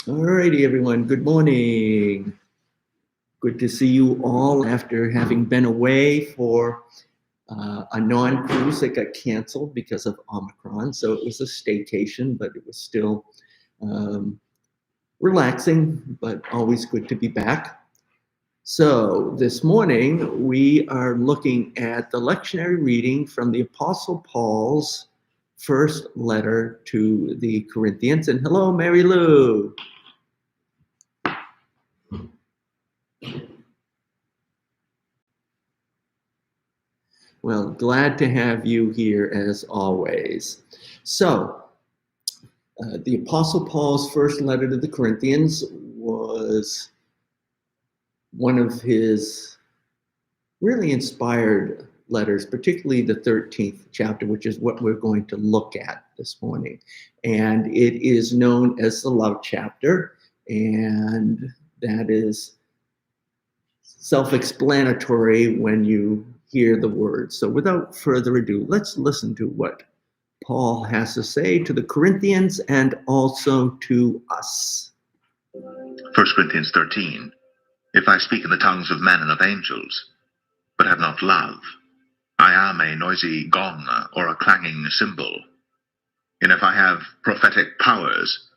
All righty, everyone. Good morning. Good to see you all after having been away for a non-cruise that got canceled because of Omicron. So it was a staycation, but it was still um, relaxing, but always good to be back. So this morning we are looking at the lectionary reading from the Apostle Paul's first letter to the Corinthians. And hello, Mary Lou. Well, glad to have you here as always. So, the Apostle Paul's first letter to the Corinthians was one of his really inspired letters, particularly the 13th chapter, which is what we're going to look at this morning. And it is known as the love chapter, and that is self-explanatory when you hear the words. So without further ado, let's listen to what Paul has to say to the Corinthians and also to us. 1 Corinthians 13. If I speak in the tongues of men and of angels, but have not love, I am a noisy gong or a clanging cymbal. And if I have prophetic powers,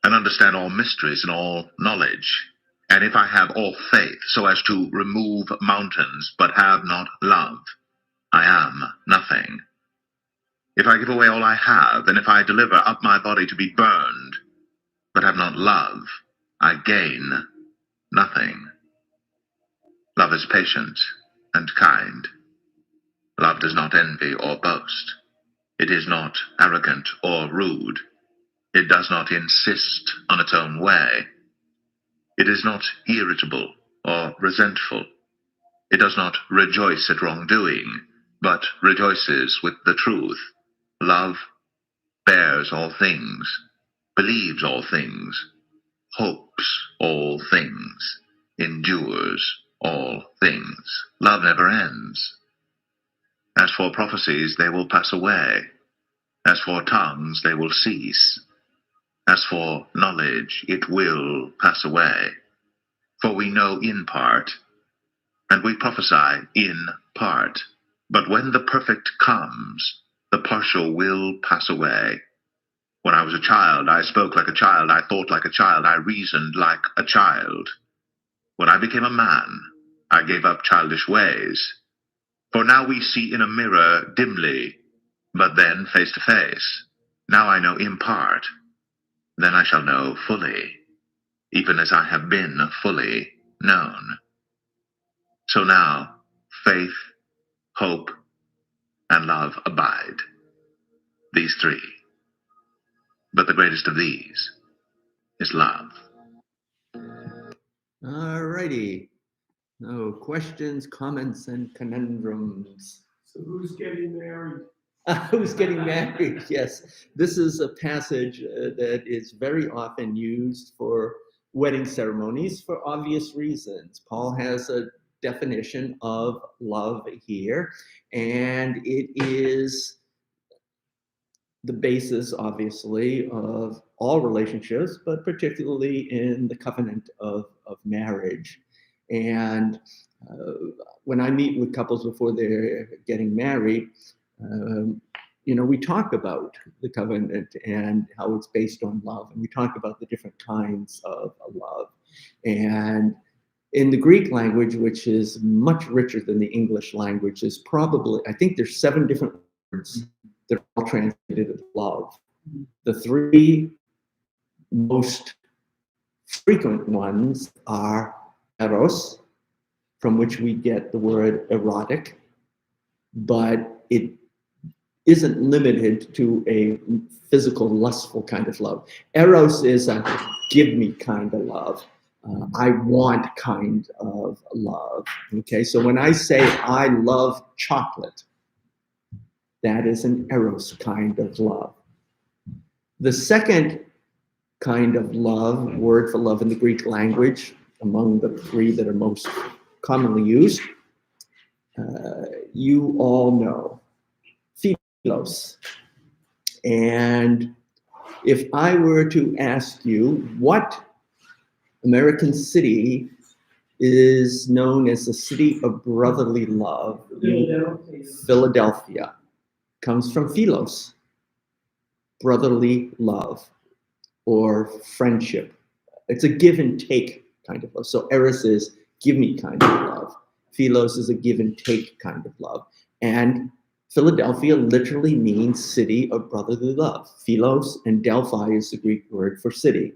and understand all mysteries and all knowledge, and if I have all faith so as to remove mountains, but have not love, I am nothing. If I give away all I have, and if I deliver up my body to be burned, but have not love, I gain nothing. Love is patient and kind. Love does not envy or boast. It is not arrogant or rude. It does not insist on its own way. It is not irritable or resentful. It does not rejoice at wrongdoing, but rejoices with the truth. Love bears all things, believes all things, hopes all things, endures all things. Love never ends. As for prophecies, they will pass away. As for tongues, they will cease. As for knowledge, it will pass away. For we know in part, and we prophesy in part. But when the perfect comes, the partial will pass away. When I was a child, I spoke like a child, I thought like a child, I reasoned like a child. When I became a man, I gave up childish ways. For now we see in a mirror dimly, but then face to face. Now I know in part, then I shall know fully, even as I have been fully known. So now, faith, hope, and love abide, these three. But the greatest of these is love. All righty. No questions, comments, and conundrums. So who's getting married? Who's getting married? Yes. This is a passage that is very often used for wedding ceremonies for obvious reasons. Paul has a definition of love here, and it is the basis, obviously, of all relationships, but particularly in the covenant of marriage. And when I meet with couples before they're getting married, we talk about the covenant and how it's based on love, and we talk about the different kinds of love. And in the Greek language, which is much richer than the English language, is probably, I think there's 7 different words that are all translated as love. The 3 most frequent ones are eros, from which we get the word erotic, but it isn't limited to a physical, lustful kind of love. Eros is a give me kind of love. I want kind of love. Okay, so when I say I love chocolate, that is an eros kind of love. The second kind of love, word for love in the Greek language, among the 3 that are most commonly used, you all know, philos. And if I were to ask you, what American city is known as the city of brotherly love. Philadelphia comes from philos, brotherly love or friendship. It's a give and take kind of love. So eros is give me kind of love. Philos is a give and take kind of love. And Philadelphia literally means city of brotherly love. Philos and Delphi is the Greek word for city.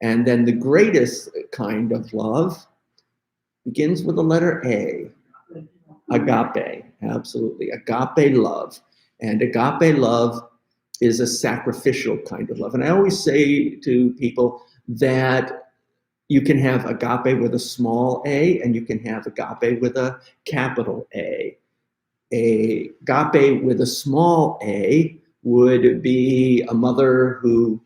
And then the greatest kind of love begins with the letter A. Agape, absolutely. Agape love. And agape love is a sacrificial kind of love. And I always say to people that you can have agape with a small a, and you can have agape with a capital A. Agape with a small a would be a mother who,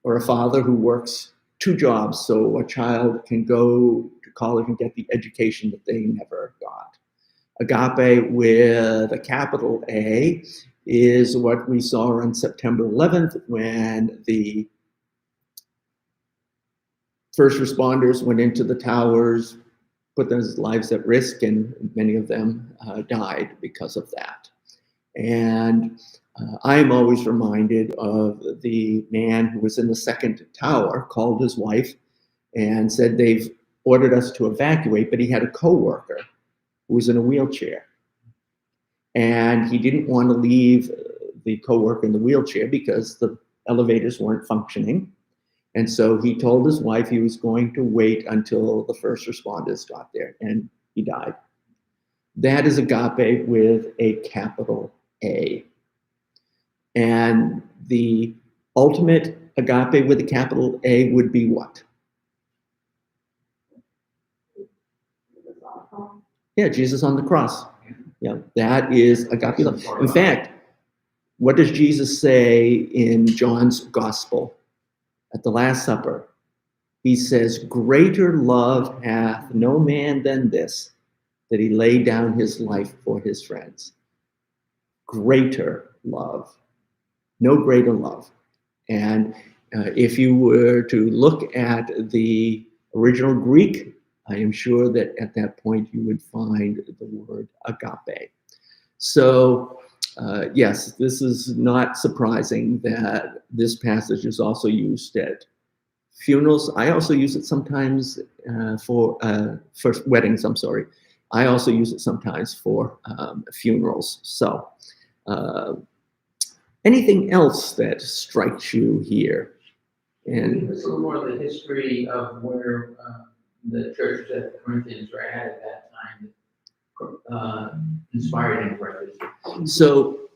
or a father who works 2 jobs so a child can go to college and get the education that they never got. Agape with a capital A is what we saw on September 11th when the first responders went into the towers, put their lives at risk, and many of them died because of that. And I am always reminded of the man who was in the second tower, called his wife and said they've ordered us to evacuate, but he had a coworker who was in a wheelchair. And he didn't want to leave the coworker in the wheelchair because the elevators weren't functioning. And so he told his wife he was going to wait until the first responders got there, and he died. That is agape with a capital A. And the ultimate agape with a capital A would be what? Yeah, Jesus on the cross. Yeah, that is agape love. In fact, what does Jesus say in John's gospel at the Last Supper? He says, greater love hath no man than this, that he laid down his life for his friends. Greater love. No greater love. And if you were to look at the original Greek, I am sure that at that point you would find the word agape. So yes, this is not surprising that this passage is also used at funerals. I also use it sometimes for weddings, I'm sorry. I also use it sometimes for funerals. So anything else that strikes you here? And it's a little more of the history of where the churches at the Corinthians were at that time, inspired him for this. So,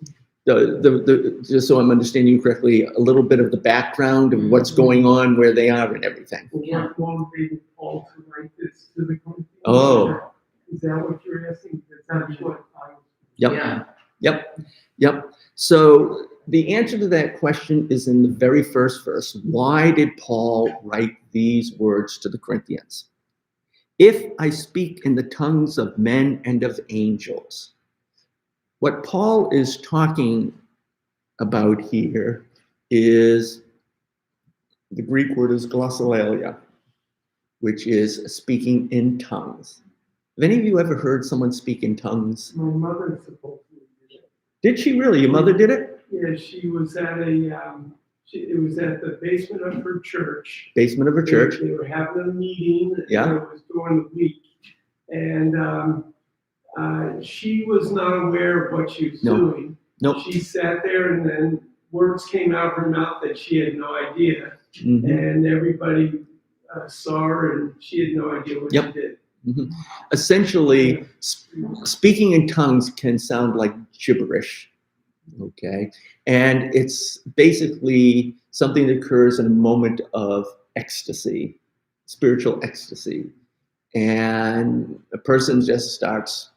just so I'm understanding you correctly, a little bit of the background of what's going on, where they are, and everything. Yeah. What motivated Paul to write this to the Corinthians? Oh. Is that what you're asking? That's what I was. Yep. Yeah. Yep. So the answer to that question is in the very first verse. Why did Paul write these words to the Corinthians? If I speak in the tongues of men and of angels. What Paul is talking about here is, the Greek word is glossolalia, which is speaking in tongues. Have any of you ever heard someone speak in tongues? My mother supposedly did it. Did she really? Your mother did it? Yeah, she was at it was at the basement of her church. Basement of her church. They were having a meeting. Yeah. And it was during the week. And she was not aware of what she was doing. Nope. She sat there, and then words came out of her mouth that she had no idea. Mm-hmm. And everybody saw her, and she had no idea what she did. Mm-hmm. Essentially, speaking in tongues can sound like gibberish, okay? And it's basically something that occurs in a moment of ecstasy, spiritual ecstasy. And a person just starts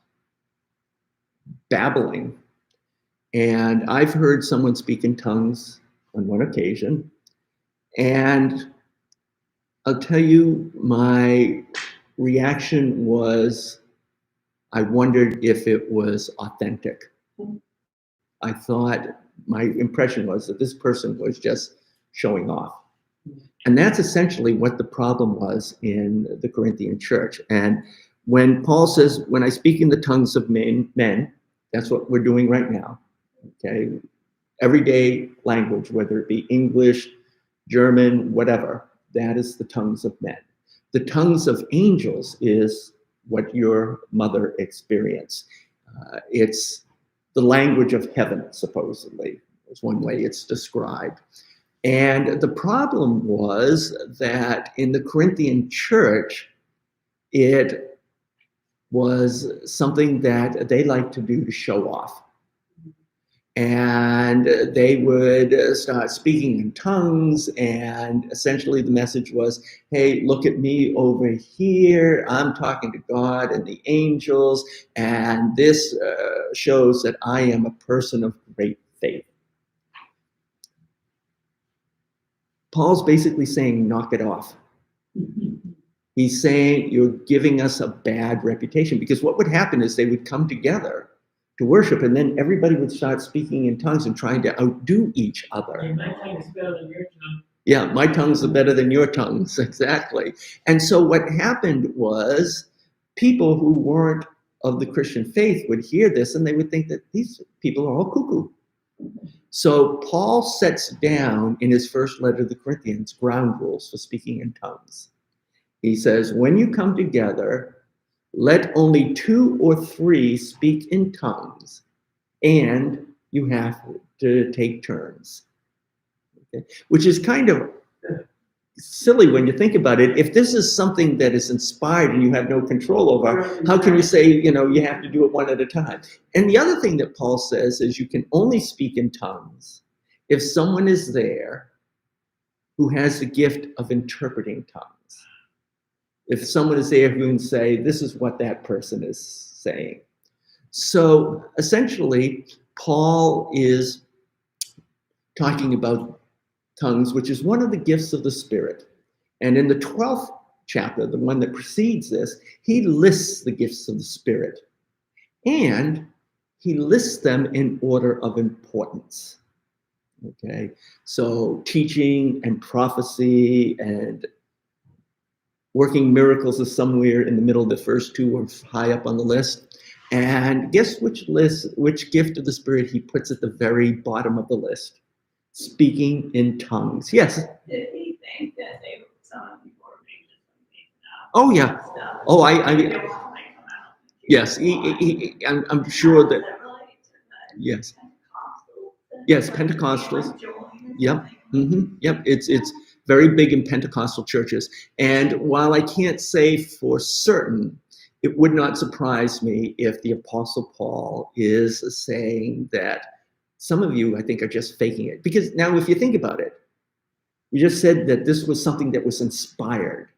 babbling. And I've heard someone speak in tongues on one occasion. And I'll tell you, my reaction was, I wondered if it was authentic. I thought, my impression was that this person was just showing off. And that's essentially what the problem was in the Corinthian church. And when Paul says, when I speak in the tongues of men, that's what we're doing right now, okay? Everyday language, whether it be English, German, whatever, that is the tongues of men. The tongues of angels is what your mother experienced. It's the language of heaven, supposedly, is one way it's described. And the problem was that in the Corinthian church, it was something that they liked to do to show off. And they would start speaking in tongues, and essentially the message was, hey, look at me over here. I'm talking to God and the angels, and this shows that I am a person of great faith. Paul's basically saying, knock it off. He's saying you're giving us a bad reputation, because what would happen is they would come together to worship, and then everybody would start speaking in tongues and trying to outdo each other. Yeah, my tongue's better than your tongue. Yeah, my tongues are better than your tongues, exactly. And so what happened was people who weren't of the Christian faith would hear this, and they would think that these people are all cuckoo. So Paul sets down in his first letter to the Corinthians ground rules for speaking in tongues. He says, when you come together, let only 2 or 3 speak in tongues, and you have to take turns. Okay? Which is kind of silly when you think about it. If this is something that is inspired and you have no control over, how can you say, you have to do it one at a time? And the other thing that Paul says is you can only speak in tongues if someone is there who has the gift of interpreting tongues. If someone is there who can say, this is what that person is saying. So essentially, Paul is talking about tongues, which is one of the gifts of the Spirit. And in the 12th chapter, the one that precedes this, he lists the gifts of the Spirit. And he lists them in order of importance. Okay, so teaching and prophecy and working miracles is somewhere in the middle. The first 2 are high up on the list. And guess which gift of the Spirit he puts at the very bottom of the list? Speaking in tongues. Yes. Did he think that some people were being just making up? Oh yeah. Stuff? Oh, They don't want to come out. yes. I'm sure that. Yes. Yes, Pentecostals. Yep. Yep. It's very big in Pentecostal churches. And while I can't say for certain, it would not surprise me if the Apostle Paul is saying that some of you, I think, are just faking it. Because now, if you think about it, we just said that this was something that was inspired.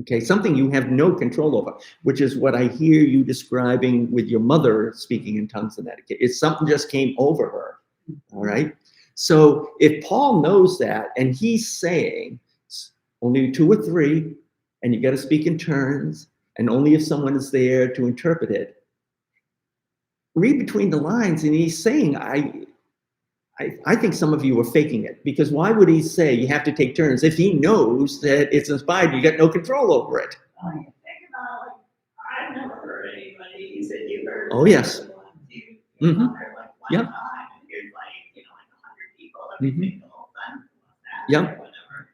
Okay, something you have no control over, which is what I hear you describing with your mother speaking in tongues in that case. It's something just came over her. All right. So if Paul knows that, and he's saying only 2 or 3, and you got to speak in turns, and only if someone is there to interpret it, read between the lines, and he's saying, I think some of you are faking it, because why would he say you have to take turns if he knows that it's inspired, you got no control over it? Well, you think about, like, I've never heard anybody, you said you heard. Oh, yes. Mm-hmm. Like Yep. time, and you're like, like 100 people every single time. Yep.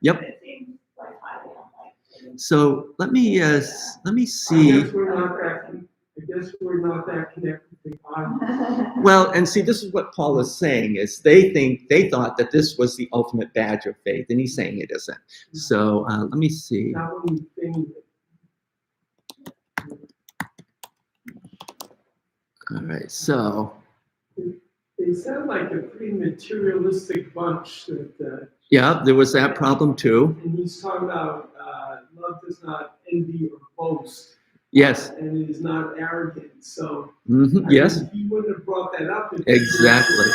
Yep. It seems like highly unlikely. So let me I see. guess we're not that connected to God. Well, and see, this is what Paul is saying, is they thought that this was the ultimate badge of faith, and he's saying it isn't. So let me see. Not when you think All right, so they sound like a pretty materialistic bunch. That yeah, there was that problem too. and he's talking about love does not envy or boast. Yes. And it is not arrogant. So Yes. he wouldn't have brought that up. Exactly.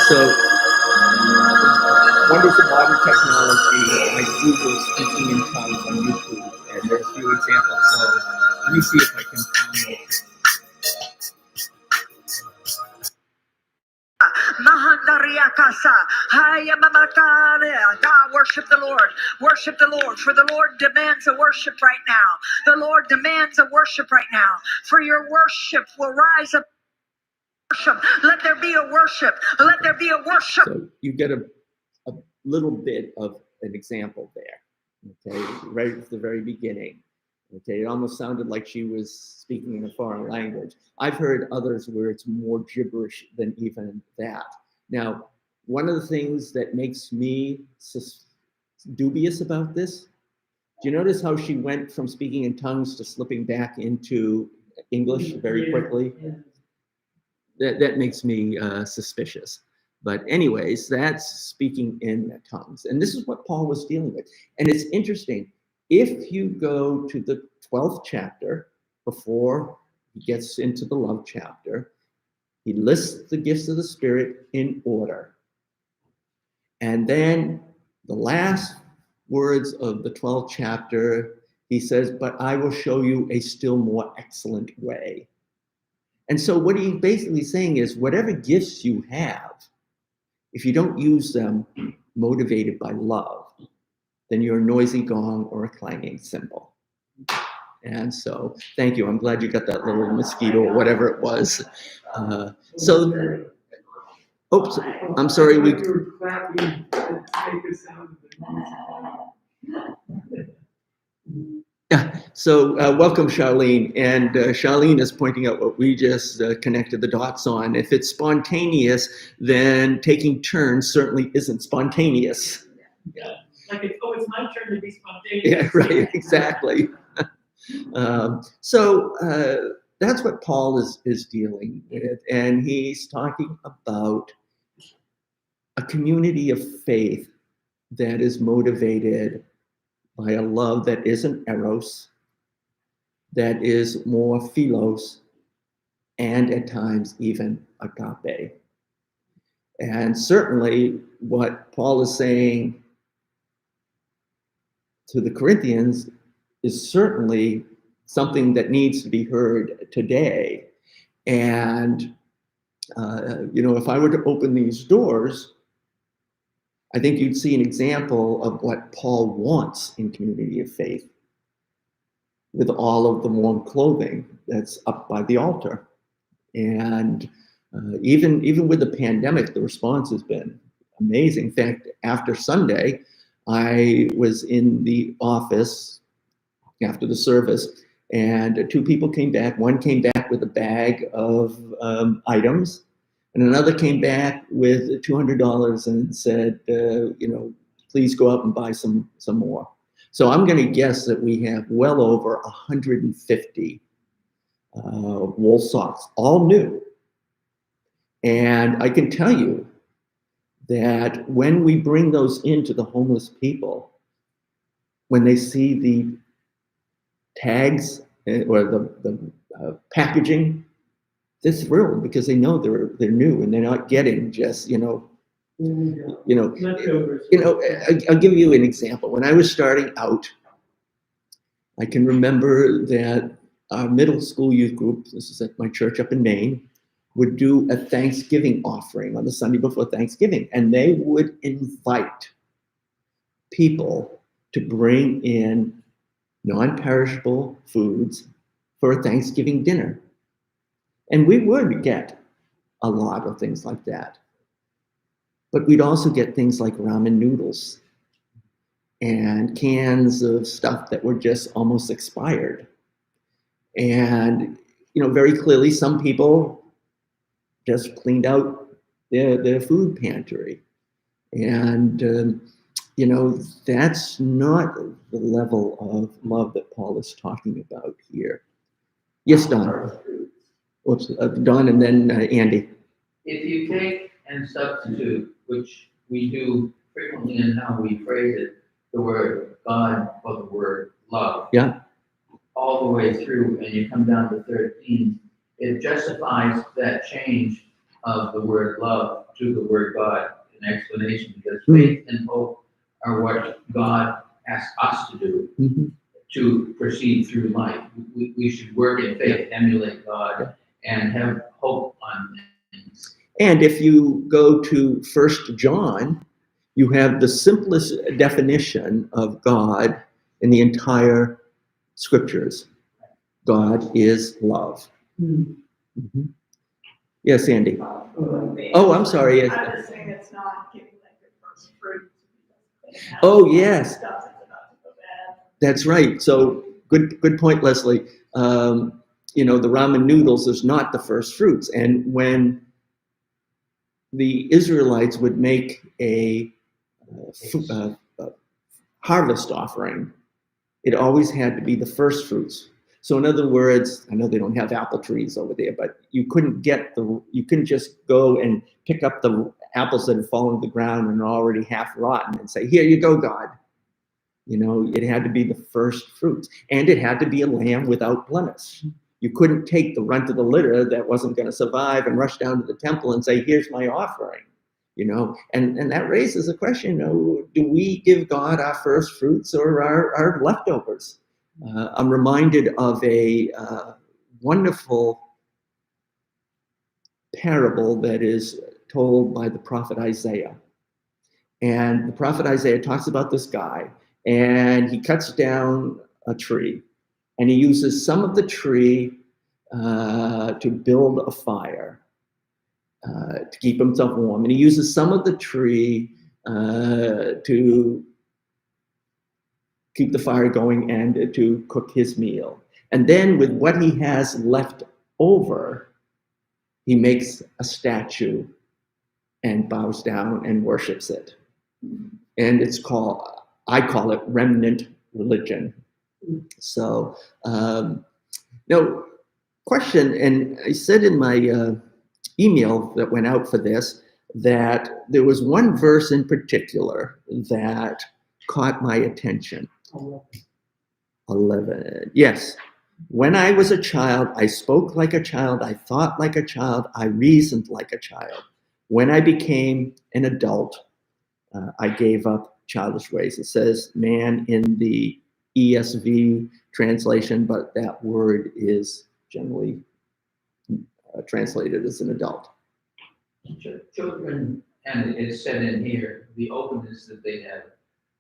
So, wonders of modern technology. I Google speaking in tongues on YouTube, and there's a few examples. So let me see if I can find it. Mahandariakasa, Haya Mama God, worship the Lord. Worship the Lord. For the Lord demands a worship right now. The Lord demands a worship right now. For your worship will rise up. Worship. Let there be a worship. Let there be a worship. So you get a little bit of an example there, okay, right at the very beginning. Okay, it almost sounded like she was speaking in a foreign language. I've heard others where it's more gibberish than even that. Now, one of the things that makes me dubious about this, do you notice how she went from speaking in tongues to slipping back into English very quickly? That makes me suspicious. But anyways, that's speaking in tongues. And this is what Paul was dealing with. And it's interesting. If you go to the 12th chapter, before he gets into the love chapter, he lists the gifts of the Spirit in order. And then the last words of the 12th chapter, he says, but I will show you a still more excellent way. And so what he's basically saying is whatever gifts you have, if you don't use them motivated by love, then you're a noisy gong or a clanging cymbal. And so, thank you. I'm glad you got that little mosquito or whatever it was. Oops, I'm sorry. You were clapping to make a sound of the music. Yeah. So welcome, Charlene. And Charlene is pointing out what we just connected the dots on. If it's spontaneous, then taking turns certainly isn't spontaneous. Yeah. Like, it's my turn to be spontaneous. Yeah, right, exactly. So that's what Paul is dealing with. And he's talking about a community of faith that is motivated by a love that isn't eros, that is more philos, and at times even agape. And certainly what Paul is saying to the Corinthians is certainly something that needs to be heard today. And, if I were to open these doors, I think you'd see an example of what Paul wants in community of faith with all of the warm clothing that's up by the altar. And even with the pandemic, the response has been amazing. In fact, after Sunday, I was in the office after the service, and two people came back. One came back with a bag of items, and another came back with $200 and said, please go out and buy some more. So I'm going to guess that we have well over 150 wool socks, all new. And I can tell you that when we bring those into the homeless people, when they see the tags or the packaging, they're thrilled because they know they're new and they're not getting just I'll give you an example. When I was starting out, I can remember that our middle school youth group, this is at my church up in Maine, would do a Thanksgiving offering on the Sunday before Thanksgiving, and they would invite people to bring in non-perishable foods for a Thanksgiving dinner. And we would get a lot of things like that. But we'd also get things like ramen noodles and cans of stuff that were just almost expired. And, very clearly some people just cleaned out their food pantry. And, that's not the level of love that Paul is talking about here. Yes, Don. Oops, Don and then Andy. If you take and substitute, which we do frequently in how we phrase it, the word God or the word love, Yeah. all the way through, and you come down to 13, it justifies that change of the word love to the word God, an explanation, because faith and hope are what God asks us to do to proceed through life. We should work in faith, emulate God, and have hope on things. And if you go to 1 John, you have the simplest definition of God in the entire scriptures. God is love. Mhm. Yes, Andy. Oh, I'm sorry. Yes. I was saying it's not giving like the first fruit. Oh, yes. Stuff that's about to go bad. That's right. So good point, Leslie. The ramen noodles is not the first fruits. And when the Israelites would make a harvest offering, it always had to be the first fruits. So in other words, I know they don't have apple trees over there, but you couldn't just go and pick up the apples that had fallen to the ground and are already half rotten and say, here you go, God. It had to be the first fruits, and it had to be a lamb without blemish. You couldn't take the runt of the litter that wasn't going to survive and rush down to the temple and say, here's my offering. And that raises a question, do we give God our first fruits or our leftovers? I'm reminded of a wonderful parable that is told by the prophet Isaiah. And the prophet Isaiah talks about this guy, and he cuts down a tree, and he uses some of the tree to build a fire. To keep himself warm. And he uses some of the tree to keep the fire going and to cook his meal. And then with what he has left over, he makes a statue and bows down and worships it. And I call it remnant religion. So, question, and I said in my email that went out for this, that there was one verse in particular that caught my attention. 11. Yes. When I was a child, I spoke like a child, I thought like a child, I reasoned like a child. When I became an adult, I gave up childish ways. It says man in the ESV translation, but that word is generally translated as an adult. Children, and it's said in here, the openness that they have,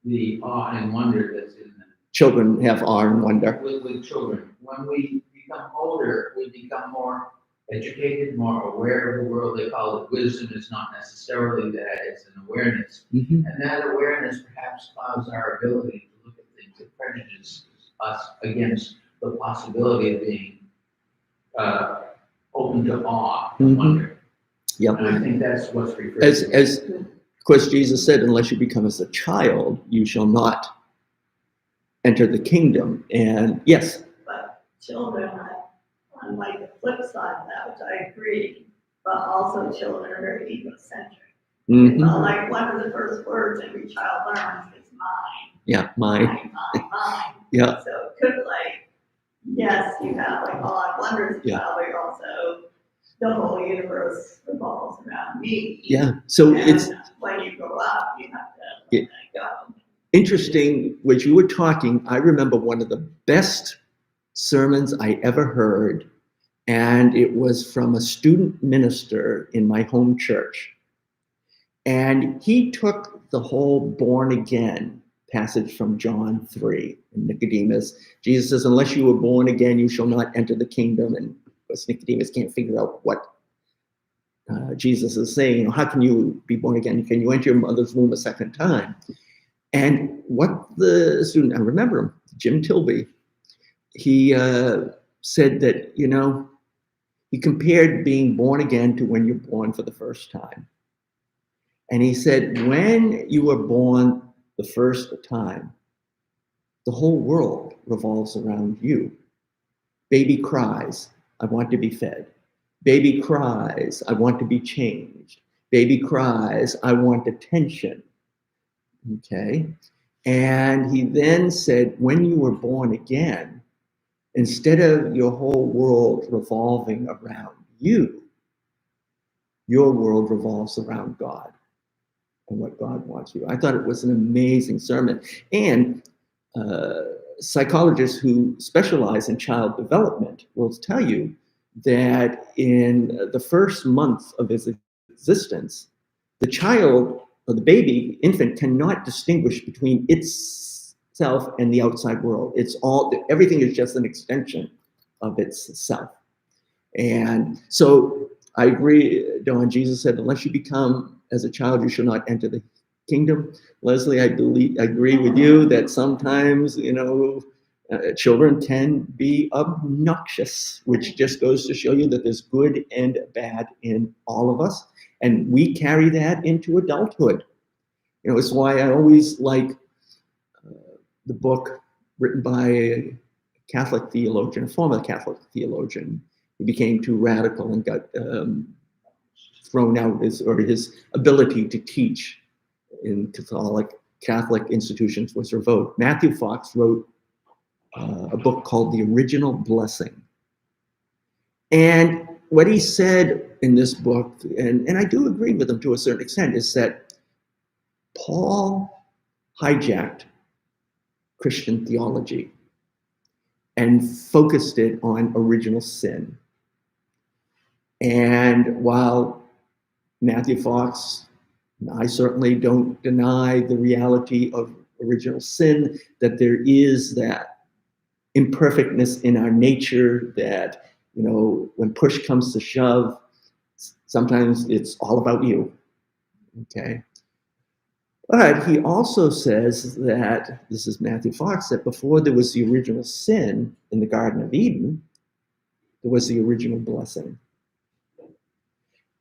the awe and wonder that's in them. Children have awe and wonder. With children. When we become older, we become more educated, more aware of the world. They call it wisdom. It's not necessarily that, it's an awareness. Mm-hmm. And that awareness perhaps clouds our ability to look at things that prejudices us against the possibility of being open to awe and wonder. Yep. And I think that's what's referred as to. As of course Jesus said, unless you become as a child, you shall not enter the kingdom. And yes. But children, on like the flip side of that, which I agree, but also children are very egocentric. Mm-hmm. So like one of the first words every child learns is mine. Yeah, mine. Mine. Yeah. So it could yes, you have like awe and wonder as a child, but you're also the whole universe revolves around me. Yeah. So and it's when you grow up, you have to let that go. Interesting, when you were talking, I remember one of the best sermons I ever heard, and it was from a student minister in my home church. And he took the whole born again passage from John 3 and Nicodemus. Jesus says, unless you were born again, you shall not enter the kingdom. And of course, Nicodemus can't figure out what Jesus is saying. How can you be born again? Can you enter your mother's womb a second time? And what the student, I remember him, Jim Tilby, he said that, he compared being born again to when you're born for the first time. And he said, when you were born the first time, the whole world revolves around you. Baby cries, I want to be fed. Baby cries, I want to be changed. Baby cries, I want attention. Okay. And he then said, when you were born again, instead of your whole world revolving around you, your world revolves around God and what God wants you. I thought it was an amazing sermon. And psychologists who specialize in child development will tell you that in the first month of his existence, the child or the baby, infant, cannot distinguish between itself and the outside world. It's all, everything is just an extension of itself. And so I agree, Don. Jesus said, unless you become as a child, you shall not enter the kingdom. Leslie, I agree with you that sometimes, children can be obnoxious, which just goes to show you that there's good and bad in all of us. And we carry that into adulthood. It's why I always like the book written by a Catholic theologian, a former Catholic theologian. He became too radical and got thrown out, his ability to teach in Catholic institutions was revoked. Matthew Fox wrote a book called The Original Blessing. And what he said in this book, and I do agree with him to a certain extent, is that Paul hijacked Christian theology and focused it on original sin. And while Matthew Fox, I certainly don't deny the reality of original sin, that there is that imperfectness in our nature that, when push comes to shove, sometimes it's all about you, okay? But he also says that, this is Matthew Fox, that before there was the original sin in the Garden of Eden, there was the original blessing.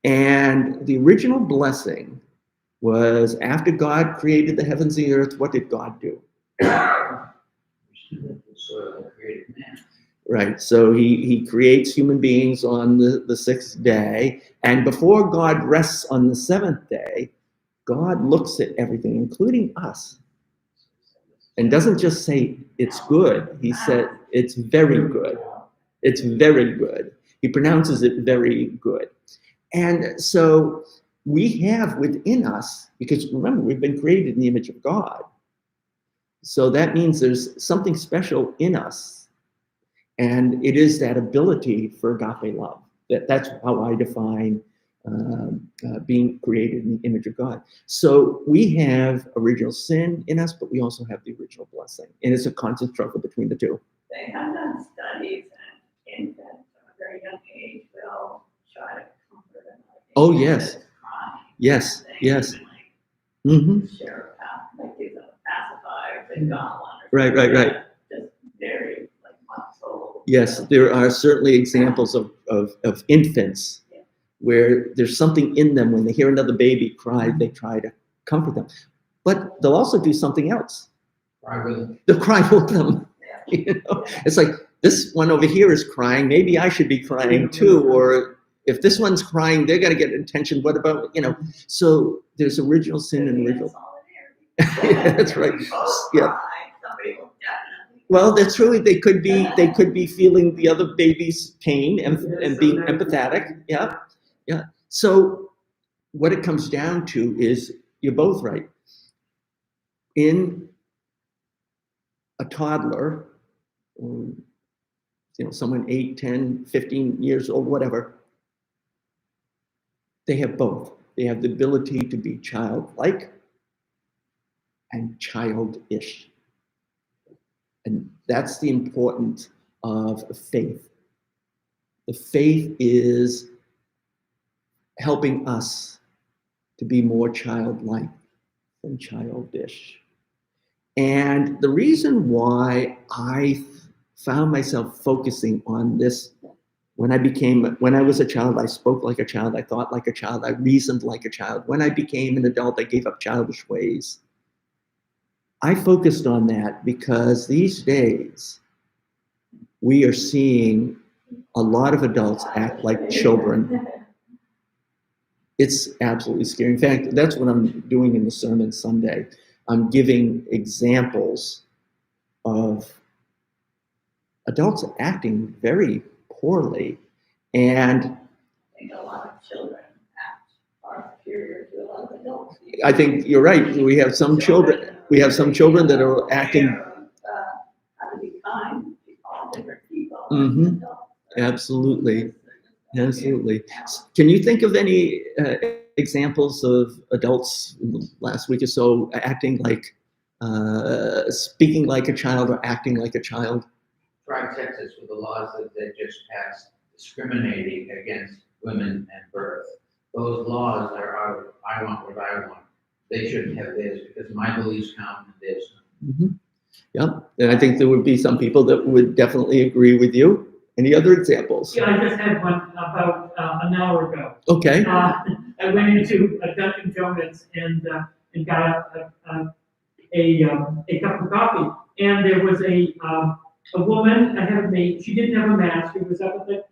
And the original blessing was after God created the heavens and the earth, what did God do? Right, so he creates human beings on the sixth day, and before God rests on the seventh day, God looks at everything, including us, and doesn't just say it's good. He said it's very good. It's very good. He pronounces it very good. And so we have within us, because remember, we've been created in the image of God. So that means there's something special in us. And it is that ability for agape love. That's how I define being created in the image of God. So we have original sin in us, but we also have the original blessing. And it's a constant struggle between the two. They have done studies and infants from a very young age will try to comfort them. Oh, yes. Yes, yes. Mm-hmm. Sure, like these are pacifiers, they've got one. Right. Just very muscle. Yes, there are certainly examples of infants where there's something in them. When they hear another baby cry, they try to comfort them. But they'll also do something else. Cry with them. They'll cry with them. It's like, this one over here is crying, maybe I should be crying too. Or if this one's crying, they're going to get attention. What about, so there's original sin and original. Yeah, that's right. Yeah. Well, that's true. They could be feeling the other baby's pain and being empathetic. Yeah. So what it comes down to is, you're both right. In a toddler, someone 8, 10, 15 years old, whatever, they have both. They have the ability to be childlike and childish. And that's the importance of faith. The faith is helping us to be more childlike than childish. And the reason why I found myself focusing on this, when I was a child, I spoke like a child, I thought like a child, I reasoned like a child. When I became an adult, I gave up childish ways. I focused on that because these days we are seeing a lot of adults act like children. It's absolutely scary. In fact, that's what I'm doing in the sermon Sunday. I'm giving examples of adults acting very poorly. And I think a lot of children are superior to a lot of adults. I think you're right. We have some children that are acting. How to be kind to all different people. Mm-hmm. Absolutely. Can you think of any examples of adults in the last week or so acting like, speaking like a child or acting like a child? Try Texas with the laws that they just passed discriminating against women and birth. Those laws are out of, I want what I want. They shouldn't have this because my beliefs count and this. Mm-hmm. Yep. And I think there would be some people that would definitely agree with you. Any other examples? Yeah, I just had one about an hour ago. Okay. I went into a Dunkin' Donuts and got a cup of coffee, and there was a woman ahead of me. She didn't have a mask. She was up at the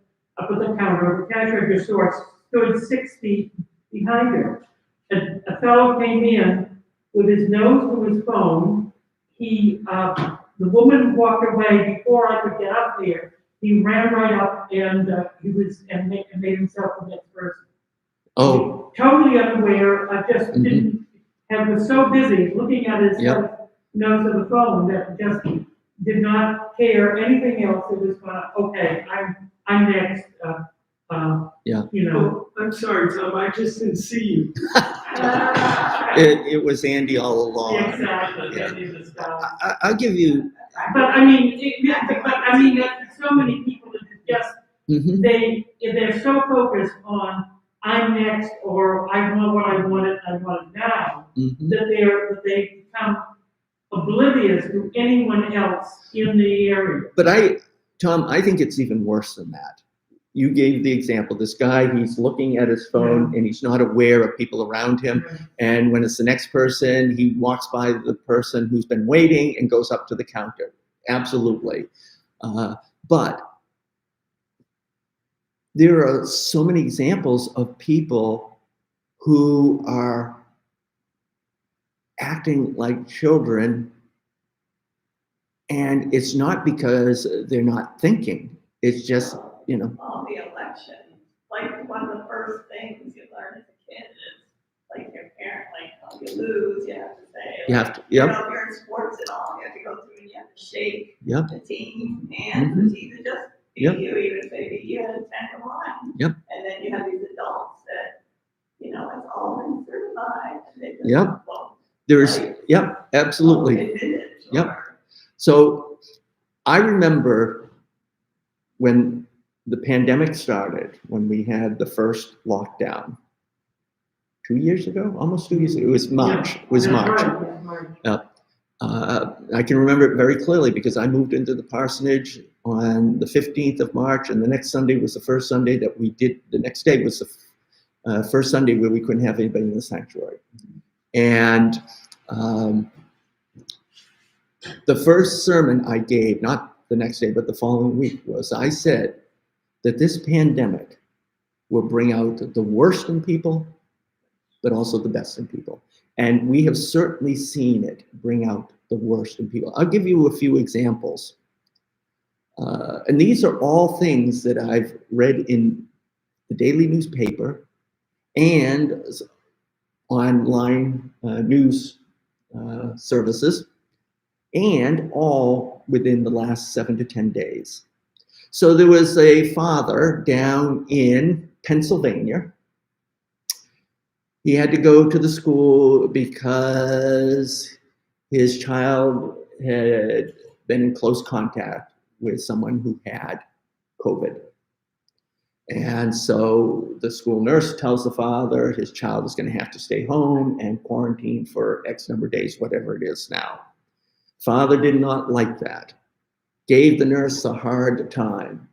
counter. The cash register store stood 6 feet behind her. And a fellow came in with his nose to his phone. The woman walked away before I could get up there. He ran right up and made himself the next person. Oh. Totally unaware. I just was so busy looking at his nose of the phone that just did not care anything else. It was okay. I'm next. You know. Oh, I'm sorry, Tom, I just didn't see you. It was Andy all along. Exactly. Yeah. I'll give you. But I mean, so many people that just they're so focused on I'm next or I want what I want it now that they become oblivious to anyone else in the area. But Tom, I think it's even worse than that. You gave the example, this guy, he's looking at his phone and he's not aware of people around him. And when it's the next person, he walks by the person who's been waiting and goes up to the counter. Absolutely. But there are so many examples of people who are acting like children, and it's not because they're not thinking. It's just, you know. All the elections, like one of the first things you learn as a kid is like your parent, like you lose, you have to say. You have to, yep. You know, if you're in sports and all, you have to go through and you have to shake the team and the team to just beat you, even if they beat you at 10-1. Yep. And then you have these adults that, you know, it's all been certified. And they just, well, There's, like, absolutely. They did it. Yep. So I remember when the pandemic started, when we had the first lockdown, 2 years ago, almost 2 years ago. It was March. It was March. I can remember it very clearly because I moved into the parsonage on the 15th of March, and the next Sunday was the first Sunday that we did. The next day was the first Sunday where we couldn't have anybody in the sanctuary. And the first sermon I gave, not the next day, but the following week, was I said that this pandemic will bring out the worst in people, but also the best in people. And we have certainly seen it bring out the worst in people. I'll give you a few examples. And these are all things that I've read in the daily newspaper and online news services, and all within the last 7 to 10 days. So there was a father down in Pennsylvania. He had to go to the school because his child had been in close contact with someone who had COVID. And so the school nurse tells the father his child is going to have to stay home and quarantine for X number of days, whatever it is now. Father did not like that, gave the nurse a hard time.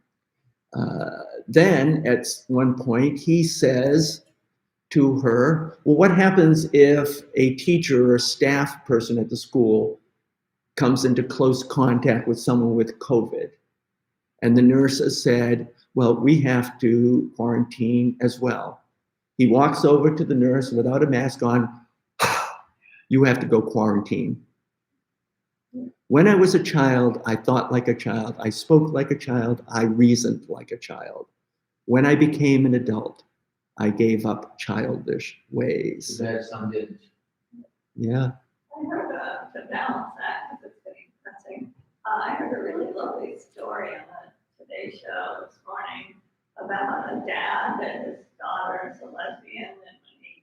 Then at one point he says to her, well, what happens if a teacher or a staff person at the school comes into close contact with someone with COVID? And the nurse said, well, we have to quarantine as well. He walks over to the nurse without a mask on. You have to go quarantine. When I was a child, I thought like a child. I spoke like a child. I reasoned like a child. When I became an adult, I gave up childish ways. Some didn't. Yeah. I heard to balance that, because it's getting pressing. I heard a really lovely story on the Today Show this morning about a dad and his daughter is a lesbian, and when he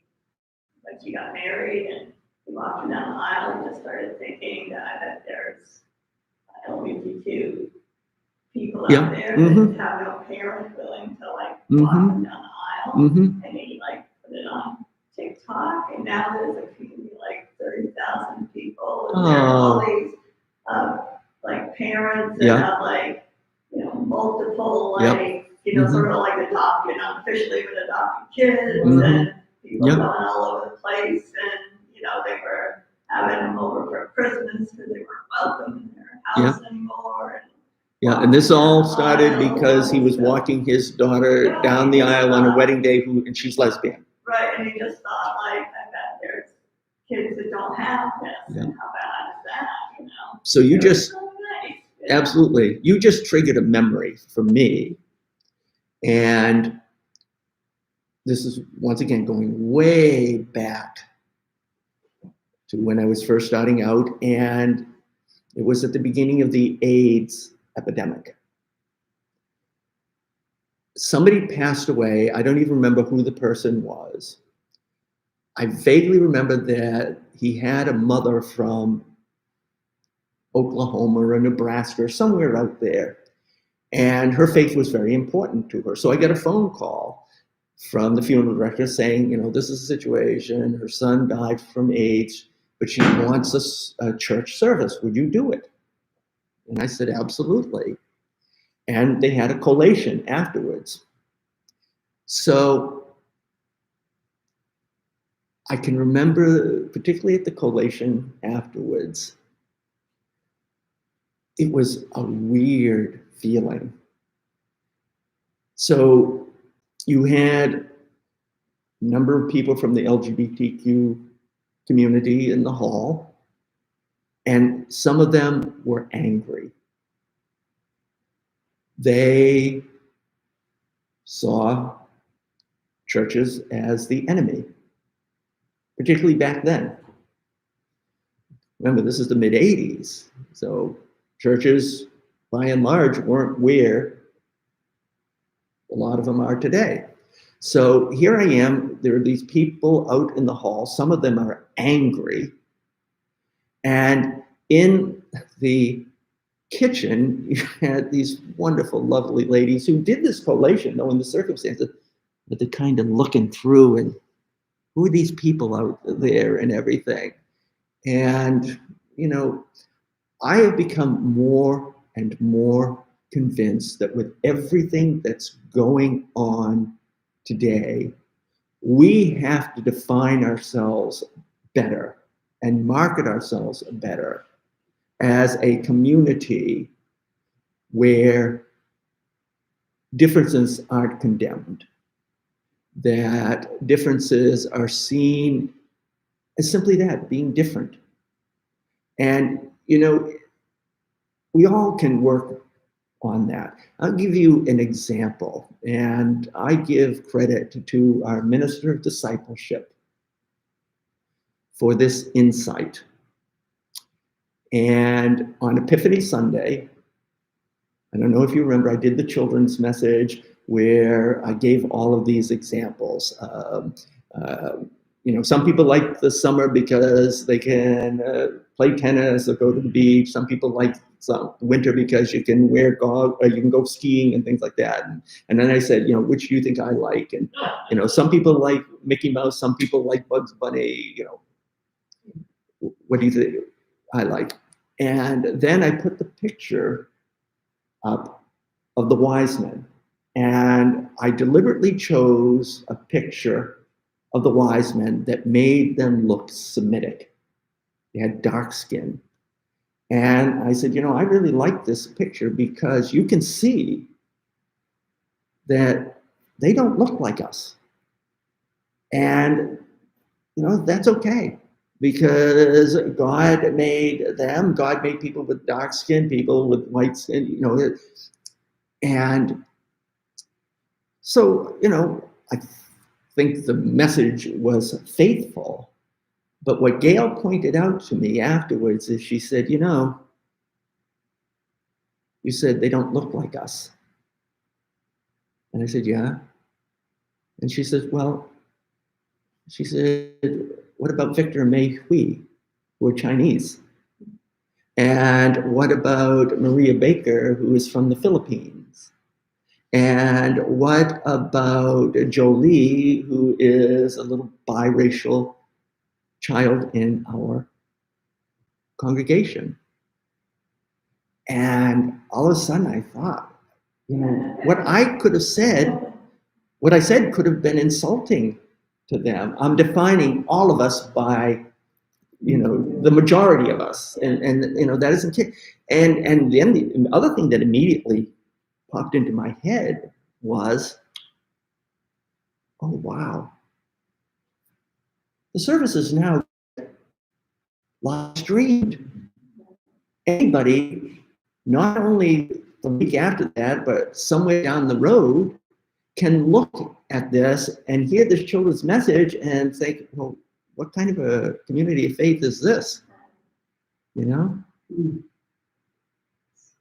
she got married and we walked her down the aisle and just started thinking that there's LGBTQ people Yeah. out there Mhm. that have no parent willing to like Mhm. walk them down the aisle. Mm-hmm. And he like put it on TikTok, and now there's a community like 30,000 people, and there are all these like parents that Yeah. have like multiple Yep. like Mhm. sort of like adopted, unofficially with adopted kids, Mhm. and people Yep. going all over the place, and they were having them over for Christmas because they weren't welcome in their house anymore. And Yeah, and this all started because he was walking his daughter down the aisle on a wedding day, and she's lesbian. Right, and he just thought, like, I bet there's kids that don't have this, and how bad is that, So you It was just, so nice, absolutely, you just triggered a memory for me. And this is, once again, going way back to when I was first starting out, and it was at the beginning of the AIDS epidemic. Somebody passed away. I don't even remember who the person was. I vaguely remember that he had a mother from Oklahoma or Nebraska or somewhere out there. And her faith was very important to her. So I got a phone call from the funeral director saying, this is a situation. Her son died from AIDS, but she wants a church service. Would you do it? And I said, absolutely. And they had a collation afterwards. So I can remember, particularly at the collation afterwards, it was a weird feeling. So you had a number of people from the LGBTQ community in the hall, and some of them were angry. They saw churches as the enemy, particularly back then. Remember, this is the mid-'80s, so churches, by and large, weren't where a lot of them are today. So here I am, there are these people out in the hall, some of them are angry, and in the kitchen, you had these wonderful, lovely ladies who did this collation, knowing the circumstances, but they're kind of looking through and who are these people out there and everything. And, I have become more and more convinced that with everything that's going on today, we have to define ourselves better and market ourselves better as a community where differences aren't condemned, that differences are seen as simply that, being different. And, we all can work on that. I'll give you an example, and I give credit to our minister of discipleship for this insight. And on Epiphany Sunday, I don't know if you remember, I did the children's message where I gave all of these examples. Some people like the summer because they can play tennis or go to the beach. Some people like winter because you can wear you can go skiing and things like that. And then I said, which do you think I like? And some people like Mickey Mouse, some people like Bugs Bunny. What do you think I like? And then I put the picture up of the wise men, and I deliberately chose a picture of the wise men that made them look Semitic. They had dark skin. And I said, I really like this picture because you can see that they don't look like us. And, that's okay because God made them. God made people with dark skin, people with white skin, and so, I think the message was faithful. But what Gail pointed out to me afterwards is she said, you said they don't look like us. And I said, yeah. And she said, well, what about Victor and Mei Hui, who are Chinese? And what about Maria Baker, who is from the Philippines? And what about Jolie, who is a little biracial child in our congregation? And all of a sudden I thought, what I could have said, what I said could have been insulting to them. I'm defining all of us by, the majority of us. And that isn't it. And then the other thing that immediately popped into my head was, oh, wow. The service is now live streamed. Anybody, not only the week after that, but somewhere down the road, can look at this and hear this children's message and think, well, what kind of a community of faith is this?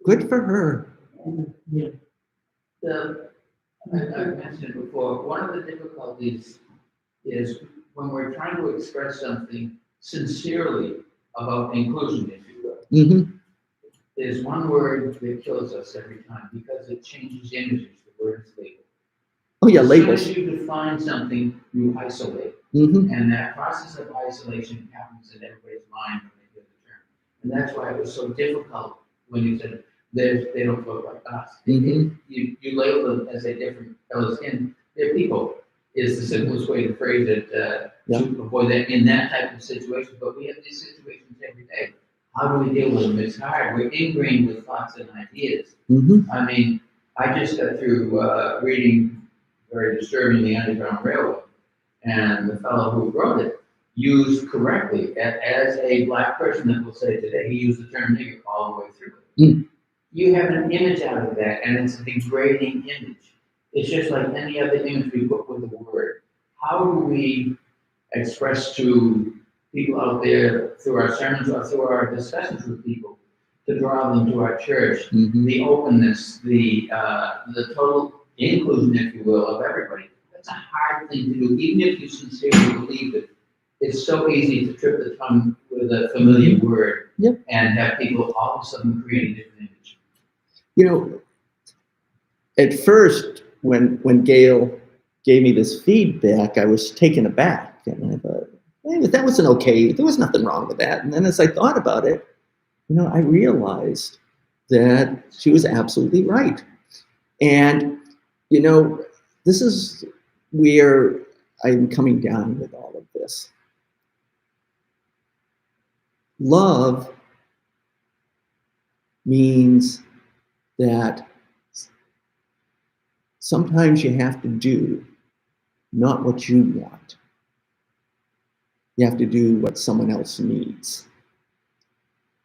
Good for her. Yeah. I've mentioned before, one of the difficulties is when we're trying to express something sincerely about inclusion, if you will. Mm-hmm. There's one word that kills us every time because it changes images. The word is label. Oh yeah, As labels. soon as you define something, you isolate. Mm-hmm. And that process of isolation happens in everybody's mind when they hear the term. And that's why it was so difficult when you said they don't look like us. Mm-hmm. You label them as a different color skin. They're people is the simplest way to phrase it to avoid that in that type of situation. But we have these situations every day. How do we deal with them? It's hard. We're ingrained with thoughts and ideas. Mm-hmm. I mean, I just got through reading very disturbingly Underground Railway, and the fellow who wrote it used correctly as a black person that will say today, he used the term nigger all the way through it. Mm. You have an image out of that, and it's a degrading image. It's just like any other image we put with the word. How do we express to people out there through our sermons or through our discussions with people to draw them to our church, the openness, the total inclusion, if you will, of everybody? That's a hard thing to do, even if you sincerely believe it. It's so easy to trip the tongue with a familiar word and have people all of a sudden create a different image. At first, when Gail gave me this feedback, I was taken aback. And I thought, hey, that wasn't okay. There was nothing wrong with that. And then as I thought about it, I realized that she was absolutely right. And, this is where I'm coming down with all of this. Love means that sometimes you have to do not what you want. You have to do what someone else needs.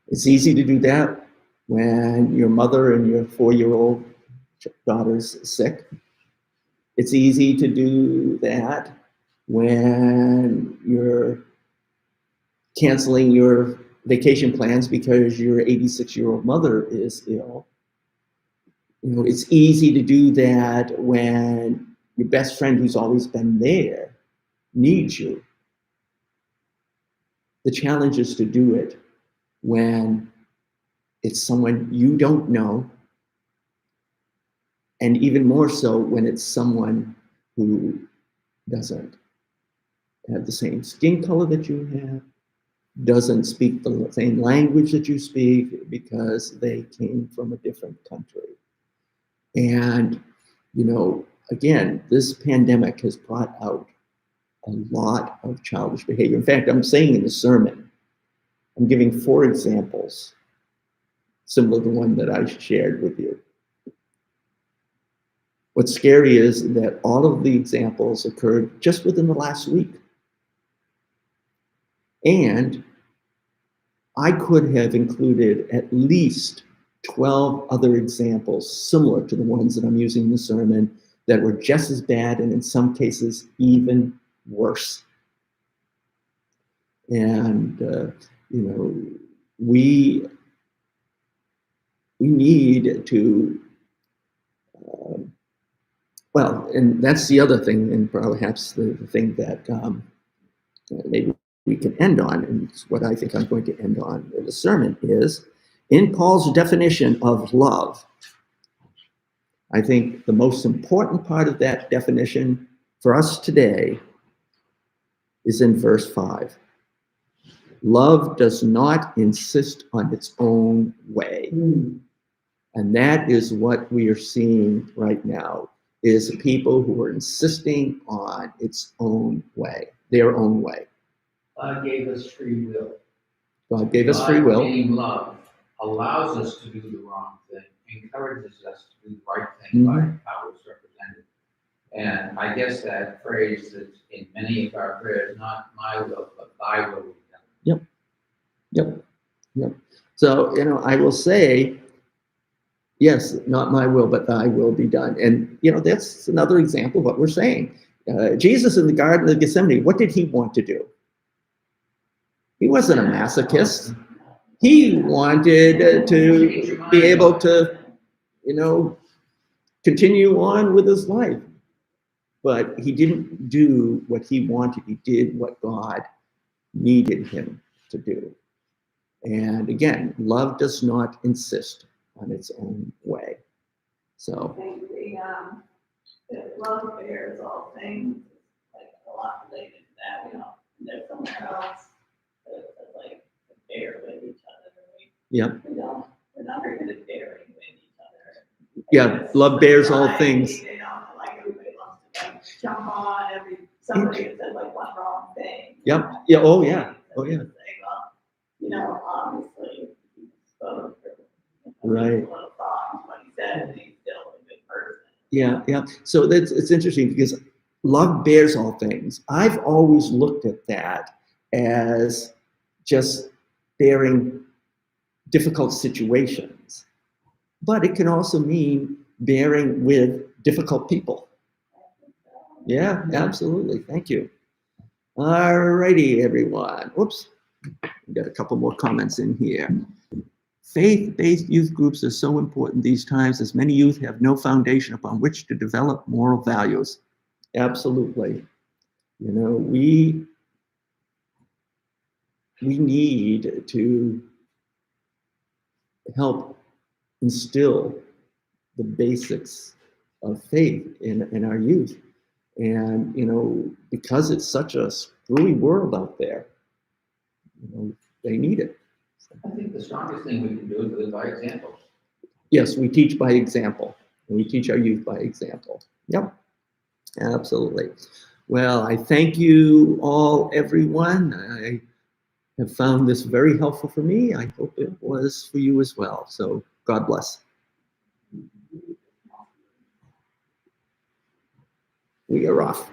It's easy to do that when your mother and your 4-year-old daughter's sick. It's easy to do that when you're canceling your vacation plans because your 86-year-old mother is ill. It's easy to do that when your best friend who's always been there needs you. The challenge is to do it when it's someone you don't know, and even more so when it's someone who doesn't have the same skin color that you have, doesn't speak the same language that you speak because they came from a different country. And, again, this pandemic has brought out a lot of childish behavior. In fact, I'm saying in the sermon, I'm giving 4 examples, similar to the one that I shared with you. What's scary is that all of the examples occurred just within the last week. And I could have included at least 12 other examples similar to the ones that I'm using in the sermon that were just as bad and in some cases even worse. And, we need to, and that's the other thing, and perhaps the thing that maybe we can end on, and it's what I think I'm going to end on with the sermon, is in Paul's definition of love. I think the most important part of that definition for us today is in verse 5. Love does not insist on its own way. And that is what we are seeing right now, is people who are insisting on its own way, their own way. God gave us free will. God gave us free will. God, being love, allows us to do the wrong thing, encourages us to do the right thing by how it's represented. And I guess that phrase that's in many of our prayers, not my will, but thy will be done. Yep. So, I will say, yes, not my will, but thy will be done. And, that's another example of what we're saying. Jesus in the Garden of Gethsemane, what did he want to do? He wasn't a masochist. He wanted to be able to, continue on with his life. But he didn't do what he wanted. He did what God needed him to do. And again, love does not insist on its own way. So I think the love bears all things, like a lot related to that, there's somewhere else that's like bear with each other. We're not very good at bearing with each other. Yeah, love bears all things. Like everybody wants to like jump on somebody that says like one wrong thing. Yep. Yeah. Oh yeah. Say, well, obviously he spoke right. What he said, and he's still a good person. Yeah. So it's interesting because love bears all things. I've always looked at that as just bearing difficult situations, but it can also mean bearing with difficult people. Yeah, absolutely. Thank you. All righty, everyone. Whoops. We've got a couple more comments in here. Faith-based youth groups are so important these times, as many youth have no foundation upon which to develop moral values. Absolutely. We need to help instill the basics of faith in our youth. And, because it's such a screwy world out there, they need it. I think the strongest thing we can do is live by example. Yes, we teach by example. And we teach our youth by example. Yep, absolutely. Well, I thank you all, everyone. I have found this very helpful for me. I hope it was for you as well. So God bless. We are off.